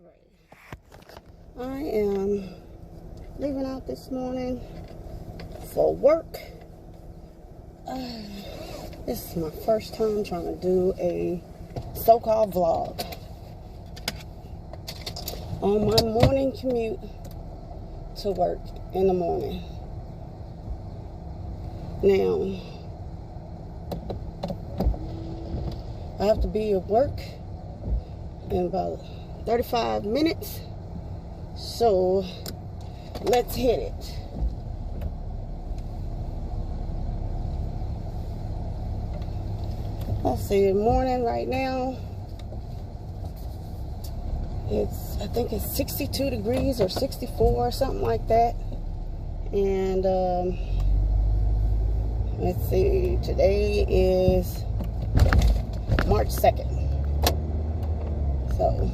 I am leaving out this morning for work. This is my first time trying to do a so-called vlog on my morning commute to work in the morning. Now, I have to be at work in about 35 minutes, so let's hit it. Let's see, morning right now. I think it's 62 degrees or 64 or something like that. And let's see, today is March 2nd. So,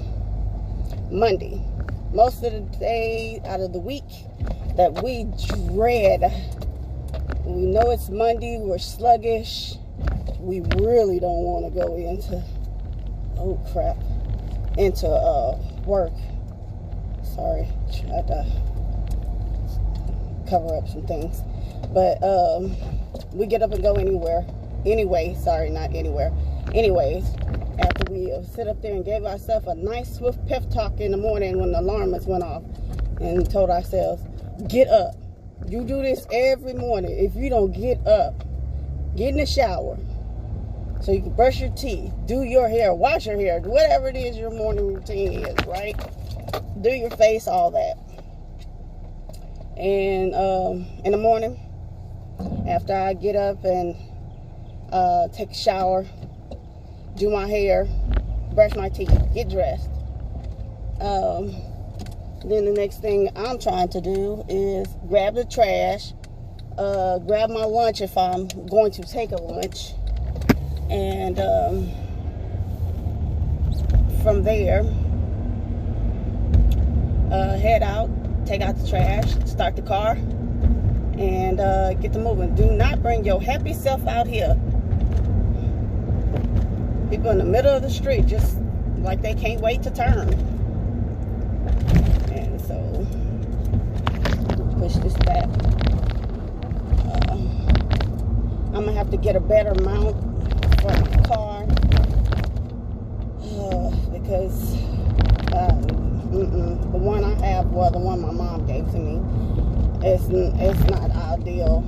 Monday. Most of the day out of the week that we dread. We know it's Monday, we're sluggish. We really don't want to go into, into work. Sorry, tried to cover up some things. But we get up and go anyways, after we sit up there and gave ourselves a nice swift pep talk in the morning when the alarms went off, and told ourselves, get up. You do this every morning. If you don't get up, get in the shower so you can brush your teeth, do your hair, wash your hair, whatever it is your morning routine is, right? Do your face, all that. And in the morning, after I get up and take a shower, do my hair, brush my teeth, get dressed, then the next thing I'm trying to do is grab the trash, grab my lunch if I'm going to take a lunch, and from there, head out, take out the trash, start the car, and get to moving. Do not bring your happy self out here. People in the middle of the street just like they can't wait to turn. And so, push this back. I'm going to have to get a better mount for my car. Because the one I have, well, the one my mom gave to me, it's not ideal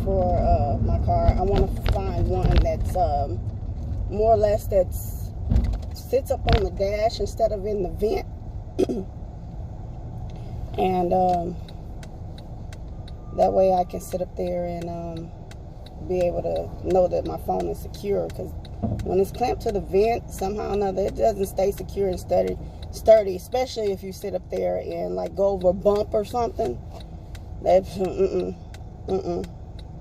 for my car. I want to find one that's more or less that sits up on the dash instead of in the vent. And that way I can sit up there and be able to know that my phone is secure, because when it's clamped to the vent, somehow or another, it doesn't stay secure and sturdy, especially if you sit up there and like go over a bump or something. That's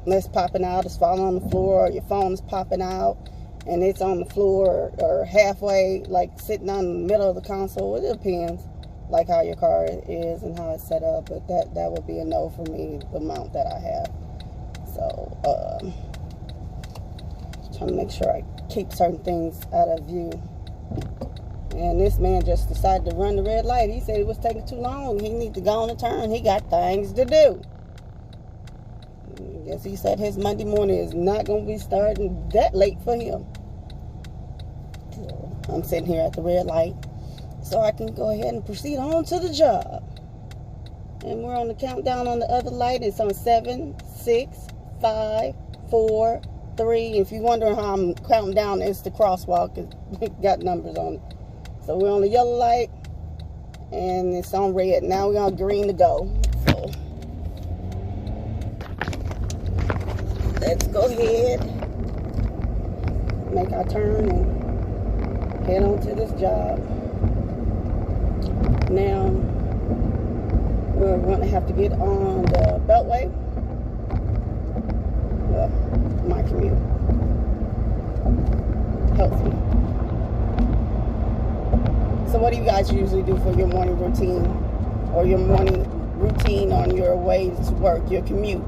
that's popping out, it's falling on the floor, or your phone is popping out and it's on the floor, or halfway, like sitting on the middle of the console. It depends, like how your car is and how it's set up, but that would be a no for me, the mount that I have. So, trying to make sure I keep certain things out of view. And this man just decided to run the red light. He said it was taking too long. He needs to go on a turn. He got things to do. I guess he said his Monday morning is not going to be starting that late for him. So I'm sitting here at the red light so I can go ahead and proceed on to the job. And we're on the countdown on the other light. It's on 7, 6, 5, 4, 3. If you're wondering how I'm counting down, it's the crosswalk. It's got numbers on it. So we're on the yellow light and it's on red. Now we're on green to go. So let's go ahead, make our turn, and head on to this job. Now, we're going to have to get on the Beltway. Well, my commute helps me. So what do you guys usually do for your morning routine, or your morning routine on your way to work, your commute?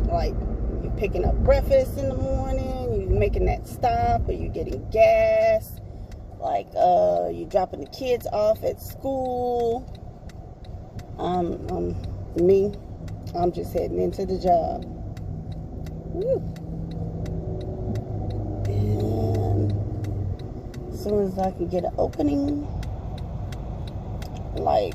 Like, you picking up breakfast in the morning, you making that stop, or you getting gas, Like, you dropping the kids off at school. Me, I'm just heading into the job. Woo. And as soon as I can get an opening, like,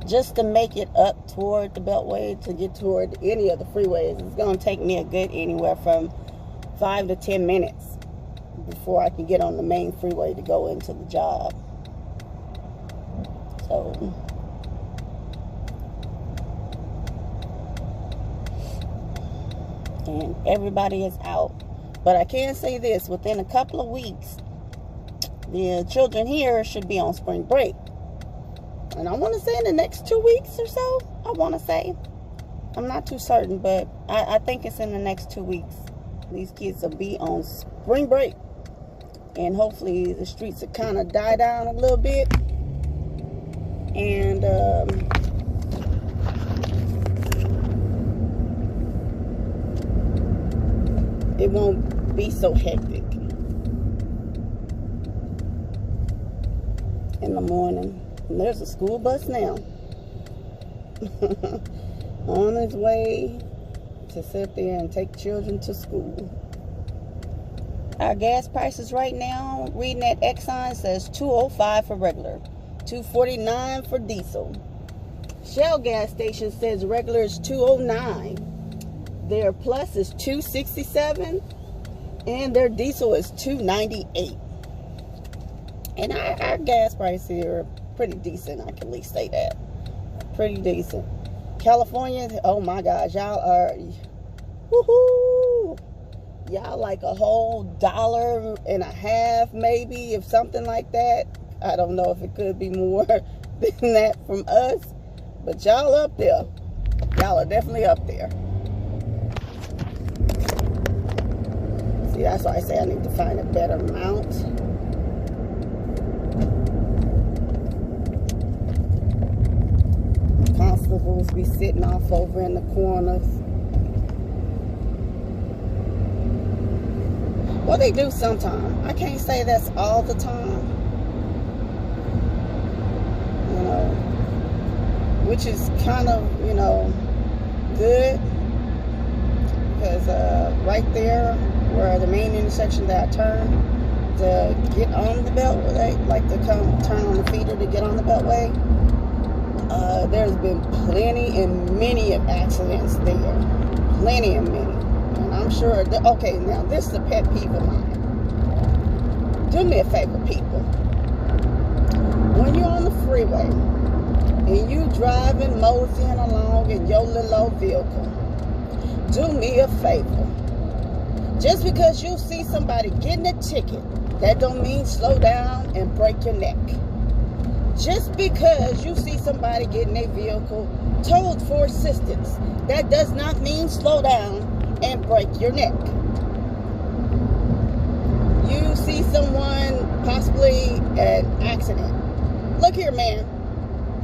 just to make it up toward the Beltway, to get toward any of the freeways, it's going to take me a good anywhere from 5 to 10 minutes before I can get on the main freeway to go into the job. So, and everybody is out. But I can say this, within a couple of weeks, the children here should be on spring break. And I want to say in the next 2 weeks or so, I want to say. I'm not too certain, but I think it's in the next 2 weeks. These kids will be on spring break. And hopefully the streets will kind of die down a little bit. And it won't be so hectic in the morning. And there's a school bus now on its way to sit there and take children to school. Our gas prices right now, reading at Exxon, says $2.05 for regular, $2.49 for diesel. Shell gas station says regular is $2.09. Their plus is $2.67, and their diesel is $2.98. And our gas prices here are pretty decent. I can at least say that. Pretty decent. California, oh my gosh, y'all are, woohoo! Y'all like a whole $1.50 maybe, if something like that. I don't know if it could be more than that from us, but y'all up there. Y'all are definitely up there. See, that's why I say I need to find a better mount. Constables be sitting off over in the corners. Well, they do sometimes. I can't say that's all the time. You know, which is kind of, you know, good. Because right there, where the main intersection that I turn to get on the Beltway, like to come turn on the feeder to get on the Beltway, there's been plenty and many of accidents there. Plenty and many. And I'm sure that, okay, now this is a pet peeve of mine. Do me a favor, people. When you're on the freeway and you driving, moseying along in your little old vehicle, do me a favor. Just because you see somebody getting a ticket, that don't mean slow down and break your neck. Just because you see somebody getting a vehicle towed for assistance, that does not mean slow down and break your neck. You see someone possibly an accident. Look here, man.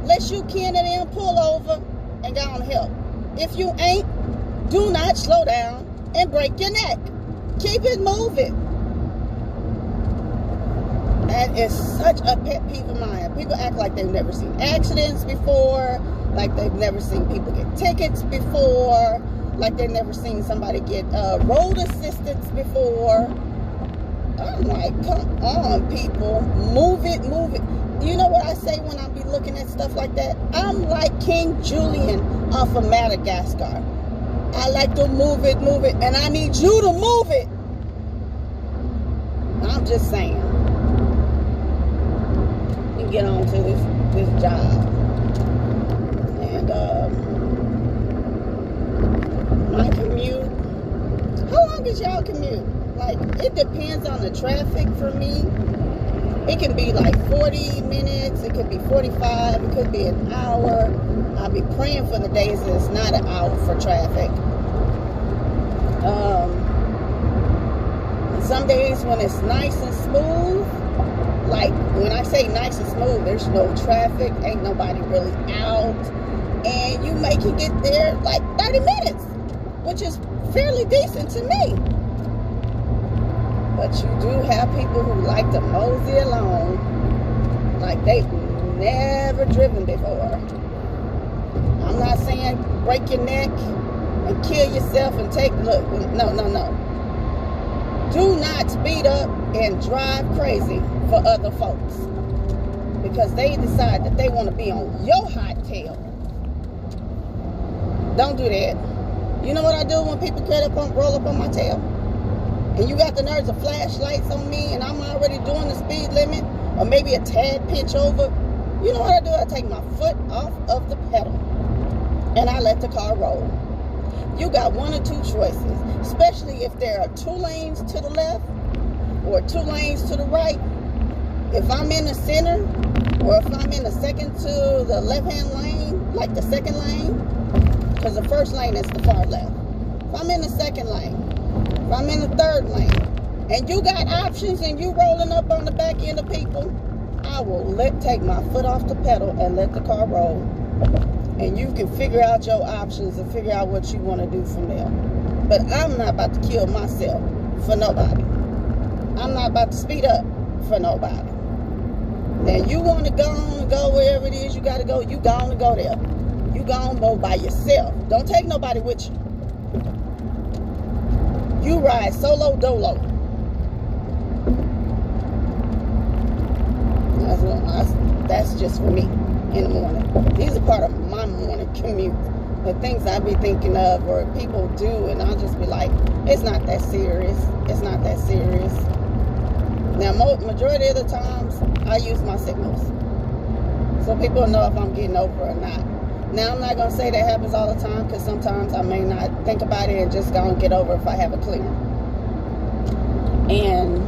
Let you kin and them pull over and go on help. If you ain't, do not slow down and break your neck. Keep it moving. That is such a pet peeve of mine. People act like they've never seen accidents before, like they've never seen people get tickets before, like they've never seen somebody get road assistance before. I'm like, come on, people. Move it, move it. You know what I say when I be looking at stuff like that? I'm like King Julian off of Madagascar. I like to move it, and I need you to move it. I'm just saying. You get on to this job. And my commute, how long is y'all commute? Like, it depends on the traffic for me. It can be like 40 minutes, it could be 45, it could be an hour. I'll be praying for the days that it's not an hour for traffic. And some days when it's nice and smooth, like when I say nice and smooth, there's no traffic, ain't nobody really out, and you make it get there like 30 minutes, which is fairly decent to me. But you do have people who like to mosey along like they've never driven before. I'm not saying break your neck and kill yourself and look, no. Do not speed up and drive crazy for other folks because they decide that they want to be on your hot tail. Don't do that. You know what I do when people roll up on my tail? And you got the nerves of flashlights on me and I'm already doing the speed limit or maybe a tad pinch over. You know what I do? I take my foot off of the pedal and I let the car roll. You got one or two choices, especially if there are 2 lanes to the left or 2 lanes to the right. If I'm in the center or if I'm in the second to the left-hand lane, like the second lane, because the first lane is the far left. If I'm in the second lane, if I'm in the third lane, and you got options and you rolling up on the back end of people, I will take my foot off the pedal and let the car roll. And you can figure out your options and figure out what you want to do from there. But I'm not about to kill myself for nobody. I'm not about to speed up for nobody. Now you want to go wherever it is you got to go, you go on and go there. You go on go by yourself. Don't take nobody with you. You ride solo dolo. That's just for me in the morning. These are part of my morning commute. The things I be thinking of or people do, and I'll just be like, it's not that serious. It's not that serious. Now, majority of the times, I use my signals. So people know if I'm getting over or not. Now, I'm not going to say that happens all the time because sometimes I may not think about it and just go and get over if I have a clear. And,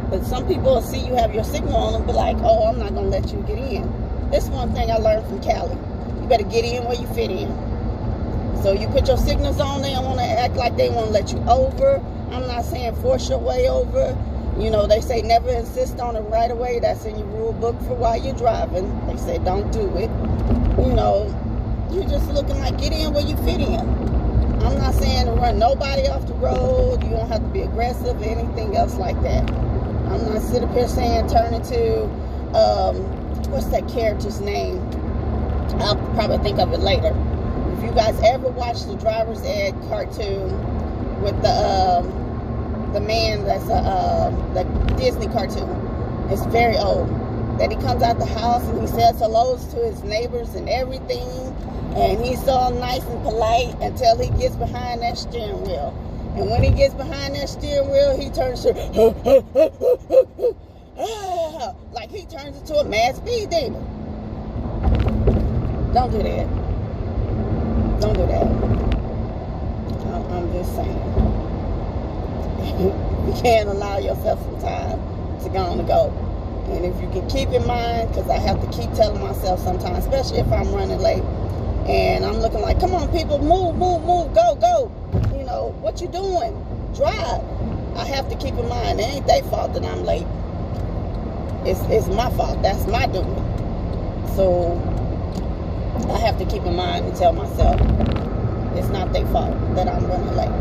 but some people will see you have your signal on and be like, oh, I'm not going to let you get in. This one thing I learned from Cali. You better get in where you fit in. So you put your signals on, they don't want to act like they want to let you over. I'm not saying force your way over. You know, they say never insist on it right away. That's in your rule book for while you're driving. They say don't do it. You know, you're just looking like get in where you fit in. I'm not saying to run nobody off the road. You don't have to be aggressive or anything else like that. I'm not sitting up here saying turn into, what's that character's name? I'll probably think of it later. If you guys ever watched the Driver's Ed cartoon with the man that's the Disney cartoon, it's very old, that he comes out the house and he says hellos to his neighbors and everything, and he's so nice and polite until he gets behind that steering wheel. And when he gets behind that steering wheel, he turns to like he turns into a mad speed demon. Don't do that. Don't do that. I'm just saying. You can't allow yourself some time to go on and go. And if you can keep in mind, because I have to keep telling myself sometimes, especially if I'm running late, and I'm looking like, come on people, move, go. You know, what you doing? Drive. I have to keep in mind, it ain't their fault that I'm late. It's my fault. That's my doing. So I have to keep in mind and tell myself it's not their fault that I'm running late.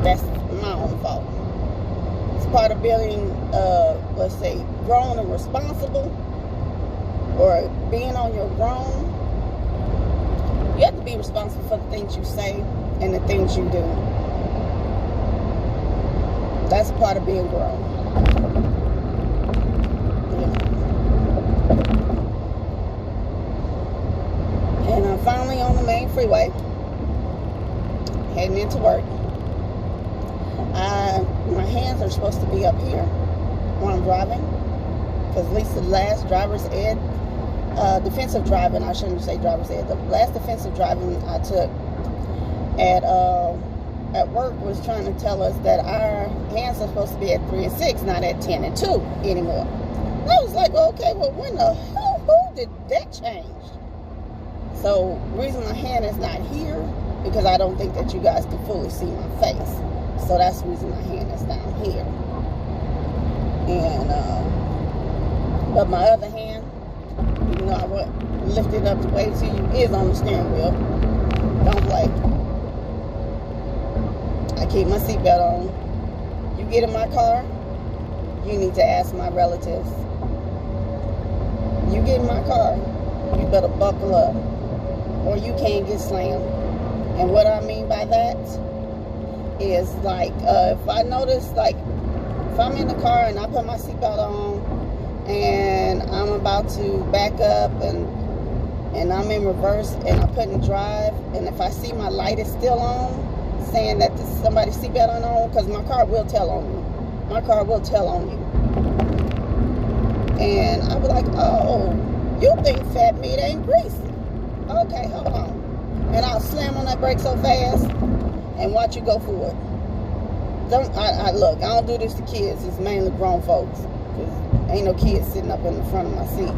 That's my own fault. It's part of being, let's say, grown and responsible, or being on your grown. You have to be responsible for the things you say and the things you do. That's part of being grown. Yeah. And I'm finally on the main freeway, heading into work. My hands are supposed to be up here when I'm driving, because at least the last driver's ed, defensive driving, I shouldn't say driver's ed, the last defensive driving I took at work was trying to tell us that our hands are supposed to be at 3 and 6, not at 10 and 2 anymore. And I was like, okay, well, when the hell, who did that change? So, the reason my hand is not here, because I don't think that you guys can fully see my face. So that's the reason my hand is down here. And, but my other hand, even though I would lift it up to wave to you, is on the steering wheel. Don't play. I keep my seatbelt on. get in my car, you need to ask my relatives. You get in my car, you better buckle up, or you can't get slammed. And what I mean by that is, like, if I notice, like, if I'm in the car and I put my seatbelt on and I'm about to back up and I'm in reverse and I put in drive, and if I see my light is still on, saying that somebody's seatbelt ain't on, because my car will tell on you. My car will tell on you. And I'll be like, oh, you think fat meat ain't greasy. Okay, hold on. And I'll slam on that brake so fast and watch you go for it. Look, I don't do this to kids. It's mainly grown folks. Because ain't no kids sitting up in the front of my seat.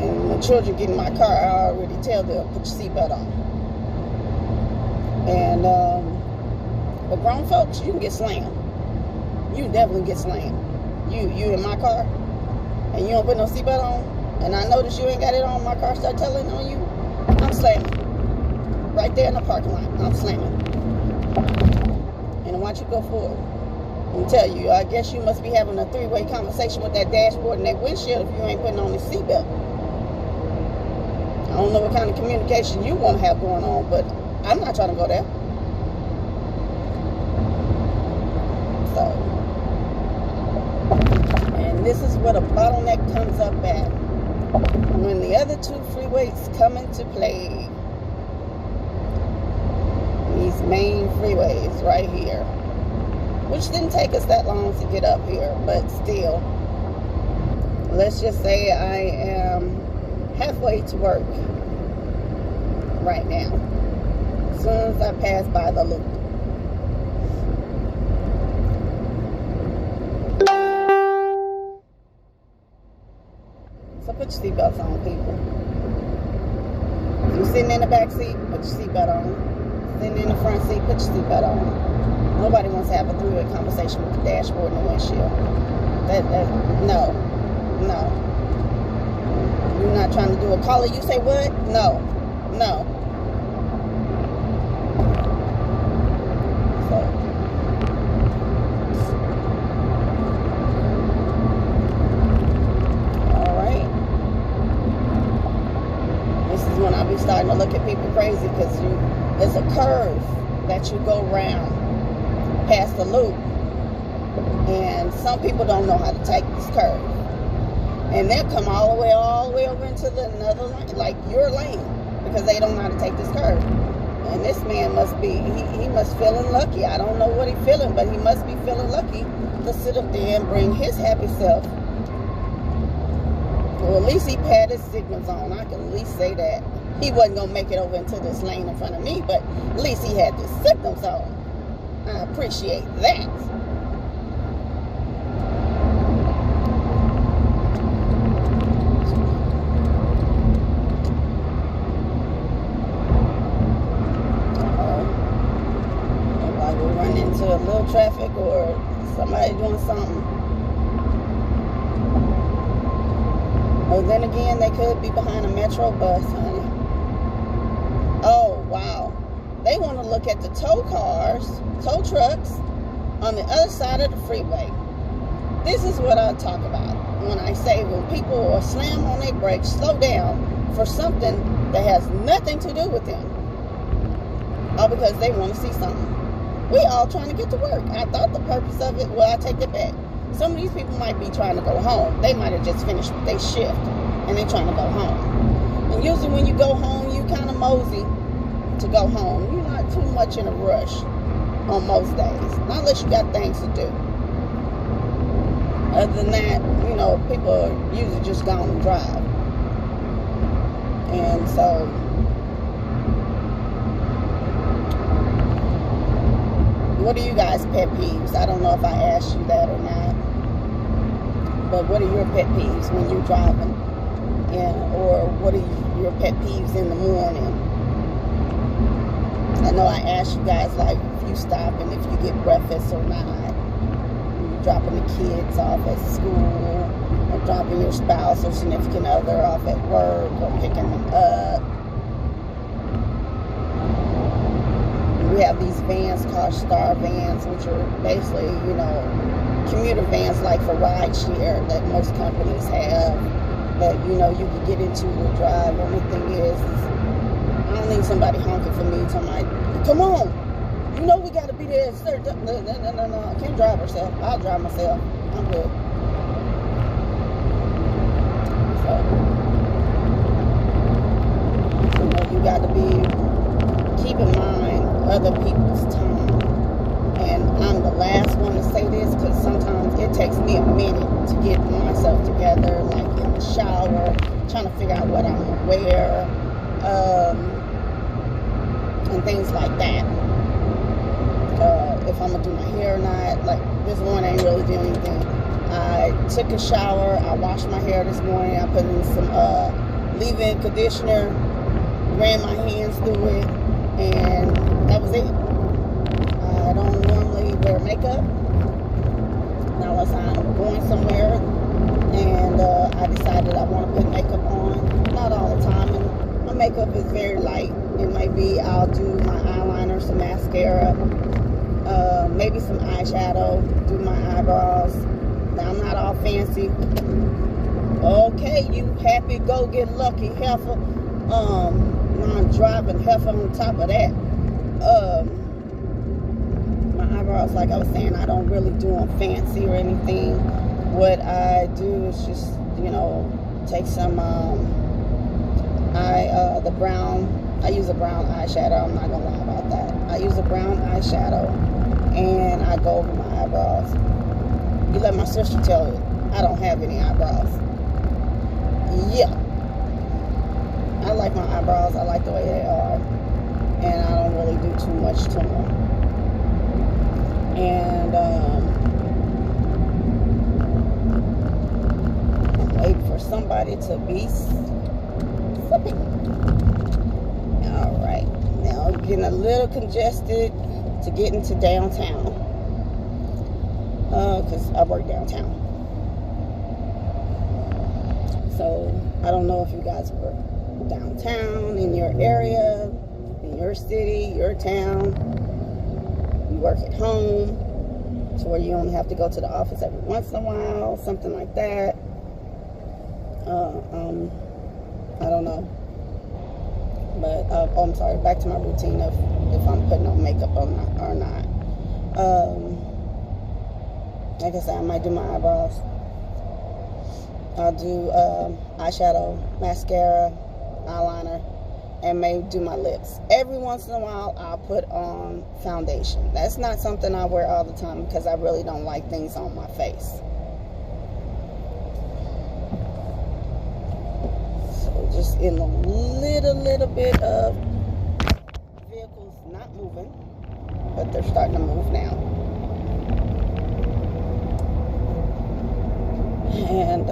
And when children get in my car, I already tell them, put your seatbelt on. And, but grown folks, you can get slammed. You definitely get slammed. You in my car, and you don't put no seatbelt on, and I notice you ain't got it on, my car start telling on you, I'm slamming. Right there in the parking lot, I'm slamming. And I want you to go forward. And tell you, I guess you must be having a three-way conversation with that dashboard and that windshield if you ain't putting on the seatbelt. I don't know what kind of communication you want to have going on, but I'm not trying to go there. So, and this is where the bottleneck comes up at. When the other two freeways come into play. These main freeways right here. Which didn't take us that long to get up here, but still. Let's just say I am halfway to work right now. As soon as I pass by the loop. So put your seatbelts on, people. If you're sitting in the back seat, put your seatbelt on. Sitting in the front seat, put your seatbelt on. Nobody wants to have a three-way conversation with the dashboard and the windshield. No. You're not trying to do a caller. You say what? No. So. All right. This is when I'll be starting to look at people crazy, because there's a curve that you go around past the loop, and some people don't know how to take this curve, and they'll come all the way over into another lane, like your lane, because they don't know how to take this curve. And this man must be, he must feeling lucky. I don't know what he's feeling, but he must be feeling lucky to sit up there and bring his happy self. Well, at least he had his signals on. I can at least say that. He wasn't gonna make it over into this lane in front of me, but at least he had the signals on. I appreciate that. Like we run into a little traffic or somebody doing something. Or then again, they could be behind a metro bus, honey. Oh, wow. They want to look at the tow trucks on the other side of the freeway. This is what I talk about when I say when people are slam on their brakes, slow down for something that has nothing to do with them. All because they want to see something. We all trying to get to work. I thought the purpose of it, well, I take it back. Some of these people might be trying to go home. They might have just finished their shift and they're trying to go home. And usually when you go home, you kind of mosey to go home. You're not too much in a rush on most days, not unless you got things to do. Other than that, you know, people are usually just going to drive. And so, what are you guys' pet peeves? I don't know if I asked you that or not. But what are your pet peeves when you're driving? Or what are your pet peeves in the morning? I know I asked you guys, like, if you stop and if you get breakfast or not. You're dropping the kids off at school, or dropping your spouse or significant other off at work, or picking them up. we have these vans called Star vans, which are basically, you know, commuter vans like for ride share that most companies have, that, you know, you can get into or drive. Only thing is I don't need somebody honking for me. Somebody, come on, you know we got to be there. No, I can't drive herself. I'll drive myself. I'm good. So, you know, you got to keep in mind other people's time. And I'm the last one to say this, because sometimes it takes me a minute to get myself together, like in the shower, trying to figure out what I'm going to wear, and things like that. If I'm going to do my hair or not. Like this morning, I ain't really doing anything. I took a shower. I washed my hair this morning. I put in some leave-in conditioner, ran my hands through it, and that was it. I don't normally wear makeup. Now, unless I'm going somewhere and I decided I want to put makeup on. Not all the time. And my makeup is very light. It might be I'll do my eyeliner, some mascara, maybe some eyeshadow, do my eyebrows. Now, I'm not all fancy. Okay, you happy, go get lucky, heifer. Non-driving heifer on top of that. My eyebrows, like I was saying, I don't really do them fancy or anything. What I do is just, you know, take some, the brown, I use a brown eyeshadow. I'm not gonna lie about that. I use a brown eyeshadow and I go over my eyebrows. You let my sister tell you, I don't have any eyebrows. Yeah. I like my eyebrows. I like the way they are. And I don't really do too much to them. And I'm waiting for somebody to be slipping. Alright. Now I'm getting a little congested to get into downtown. Because I work downtown. So I don't know if you guys work downtown in your area, in your city, your town. You work at home, so where you only have to go to the office every once in a while, something like that. I don't know. But oh, I'm sorry. Back to my routine of if I'm putting on makeup or not. Like I said, I might do my eyebrows. I'll do eyeshadow, mascara, eyeliner, and maybe do my lips. Every once in a while, I'll put on foundation. That's not something I wear all the time because I really don't like things on my face. So just in a little bit of vehicles not moving, but they're starting to move now. And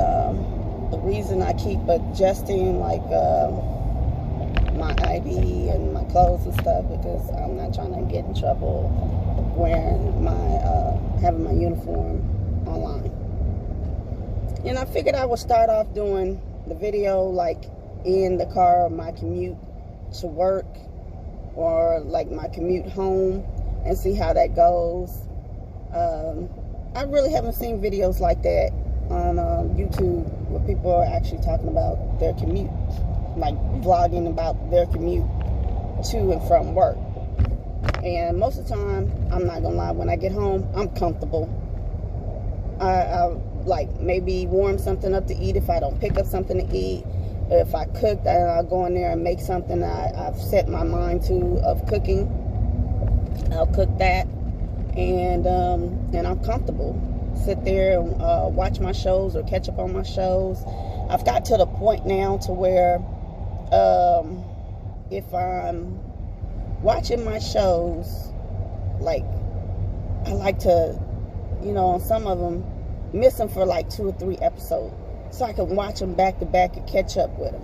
the reason I keep adjusting like my ID and my clothes and stuff, because I'm not trying to get in trouble wearing my having my uniform online. And I figured I would start off doing the video like in the car, or my commute to work, or like my commute home, and see how that goes. I really haven't seen videos like that on YouTube where people are actually talking about their commute, like vlogging about their commute to and from work. And most of the time, I'm not gonna lie, when I get home, I'm comfortable. I like maybe warm something up to eat if I don't pick up something to eat. If I cook, then I'll go in there and make something I've set my mind to of cooking. I'll cook that, and I'm comfortable. Sit there and watch my shows or catch up on my shows. I've got to the point now to where if I'm watching my shows, like I like to, you know, on some of them, miss them for like 2 or 3 episodes so I can watch them back to back and catch up with them.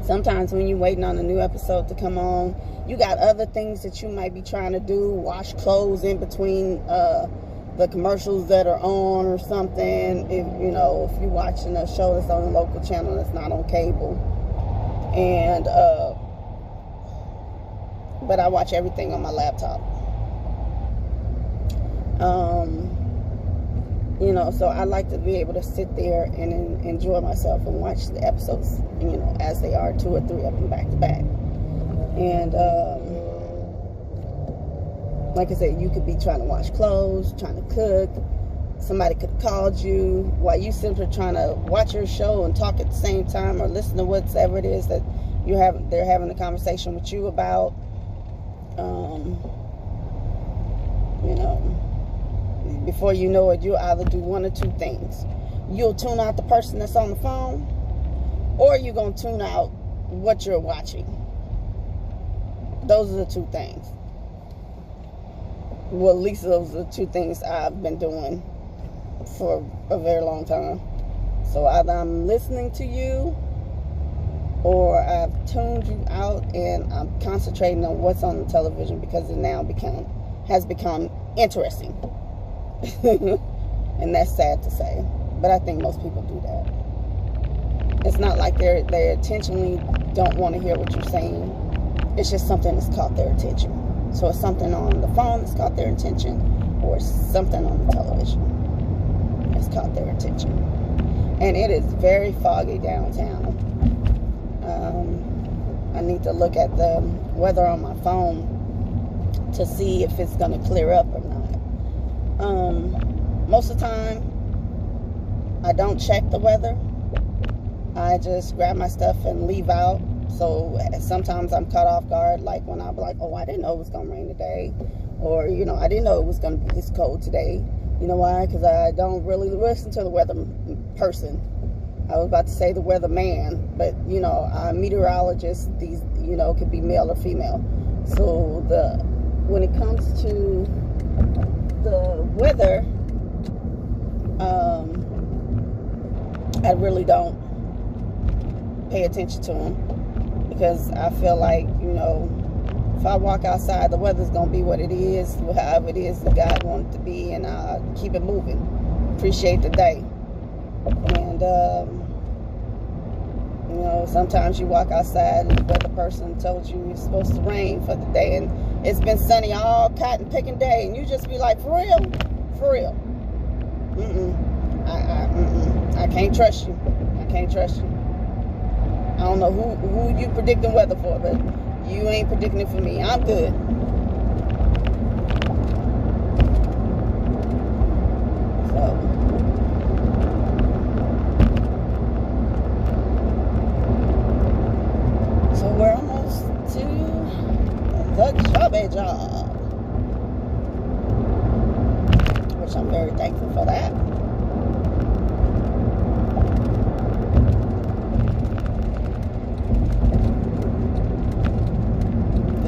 Sometimes when you're waiting on a new episode to come on, you got other things that you might be trying to do, wash clothes in between the commercials that are on or something. If you know, if you're watching a show that's on a local channel that's not on cable, and but I watch everything on my laptop. You know, so I like to be able to sit there and enjoy myself and watch the episodes, you know, as they are, 2 or 3 of them back to back. And like I said, you could be trying to wash clothes, trying to cook. Somebody could have called you while you simply trying to watch your show and talk at the same time, or listen to whatever it is that they're having a conversation with you about. You know, before you know it, you'll either do one or two things. You'll tune out the person that's on the phone, or you're going to tune out what you're watching. Those are the 2 things. Well, at least those are the 2 things I've been doing for a very long time. So either I'm listening to you, or I've tuned you out and I'm concentrating on what's on the television, because it now has become interesting. And that's sad to say, but I think most people do that. It's not like they intentionally don't want to hear what you're saying. It's just something that's caught their attention. So it's something on the phone that's caught their attention, or something on the television that's caught their attention. And it is very foggy downtown. I need to look at the weather on my phone to see if it's going to clear up or not. Most of the time, I don't check the weather. I just grab my stuff and leave out. So sometimes I'm caught off guard, like when I'm like, oh, I didn't know it was going to rain today. Or, you know, I didn't know it was going to be this cold today. You know why? Because I don't really listen to the weather person. I was about to say the weather man, but, you know, meteorologists, these, you know, could be male or female. So when it comes to the weather, I really don't pay attention to them, because I feel like, you know, if I walk outside, the weather's going to be what it is, however it is that God wants it to be, and I'll keep it moving. Appreciate the day. And, you know, sometimes you walk outside and the weather person tells you it's supposed to rain for the day, and it's been sunny all cotton picking day, and you just be like, for real? For real? I can't trust you. I can't trust you. I don't know who you predicting weather for, but you ain't predicting it for me. I'm good. So we're almost to the job, which I'm very thankful for that.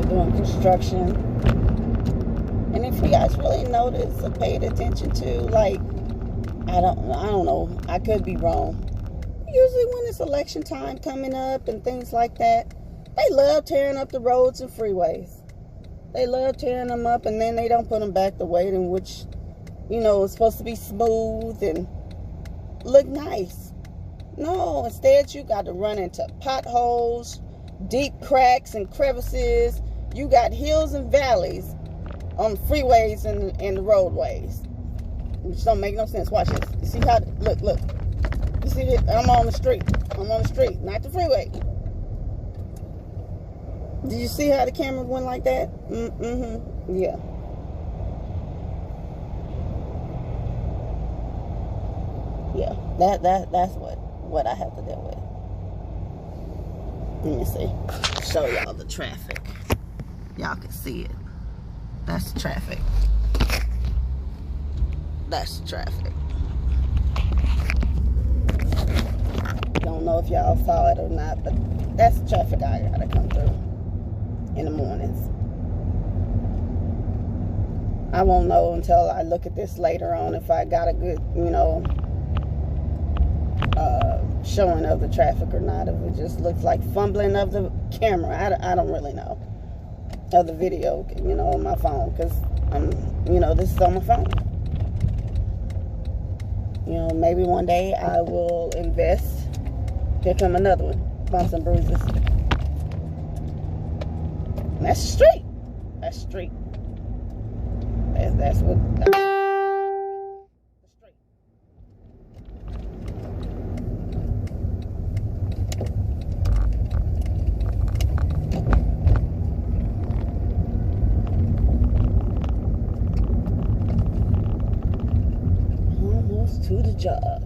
Doing construction, and if you guys really notice or paid attention to, like, I don't know, I could be wrong, usually when it's election time coming up and things like that, they love tearing up the roads and freeways. They love tearing them up, and then they don't put them back the way in which, you know, it's supposed to be smooth and look nice. No, instead you got to run into potholes, deep cracks and crevices. You got hills and valleys on freeways and the roadways, which don't make no sense. Watch this. You see how, look. You see this? I'm on the street, not the freeway. Did you see how the camera went like that? Yeah. Yeah, that's what I have to deal with. Let me see. Show y'all the traffic. Y'all can see it. That's the traffic. That's the traffic. Don't know if y'all saw it or not, but that's the traffic I gotta come through in the mornings. I won't know until I look at this later on if I got a good, you know, showing of the traffic or not. If it just looks like fumbling of the camera, I don't really know. Of the video, you know, on my phone, because you know, this is on my phone. You know, maybe one day I will invest. Here come another one. Bumps and bruises. And that's the street. That's street. That's what. The street. Almost to the job.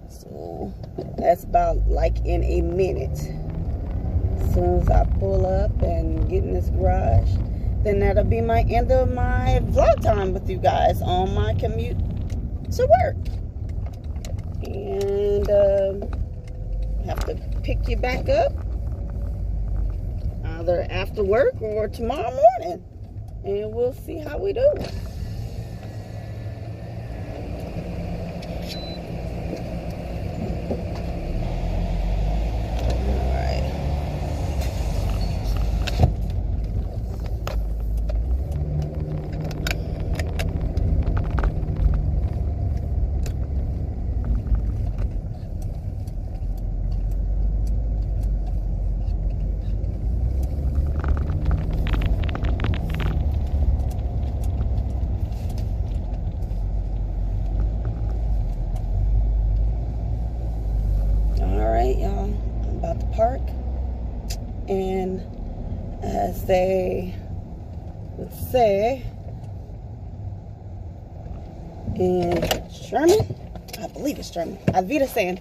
So that's about like in a minute. As soon as I pull up and get in this garage, then that'll be my end of my vlog time with you guys on my commute to work. And have to pick you back up either after work or tomorrow morning, and we'll see how we do. Y'all, I'm about to park, and as they would say in German, I believe it's German, Auf Wiedersehen.